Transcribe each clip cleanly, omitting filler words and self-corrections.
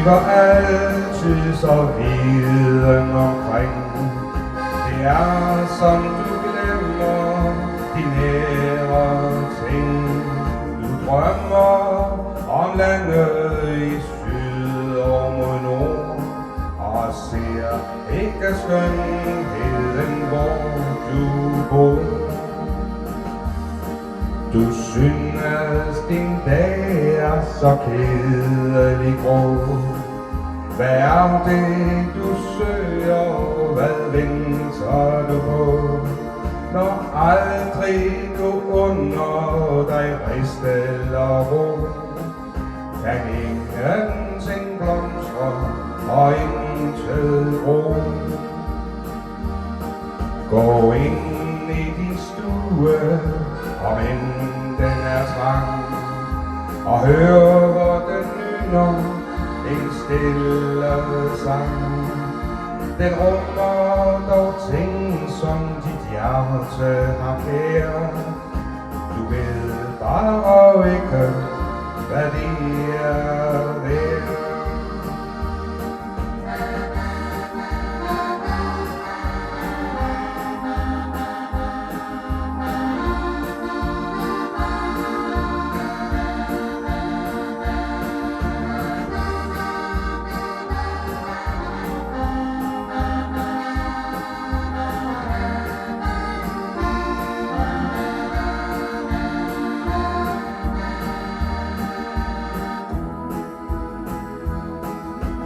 ligger altid så viden omkring. Det er som du glemmer de nære ting. Du drømmer om landet i syd og mod nord, og ser ikke skønheden, hvor du bor. Du synes din dag er så kedelig grå. Hvad er det du søger, hvad venter du på? Når aldrig du under dig rist eller ro, kan ingenting blomstre og intet gro. Gå ind i din stue, om end den er trang, og hør hvor den nynner en stille sang. Den rummer dog ting, som dit hjerte har kær. Du ved bare ikke, hvad det er værd.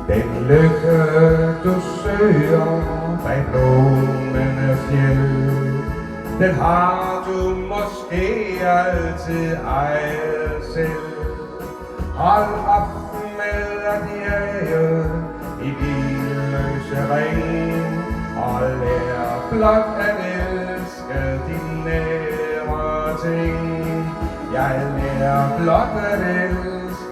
Den lykke du søger bag blomende fjeld, den har du måske altid ejet selv. Hold op med at jage i hvileløse ring, og lær blot at elske de nære ting. Jeg lærer blot at elske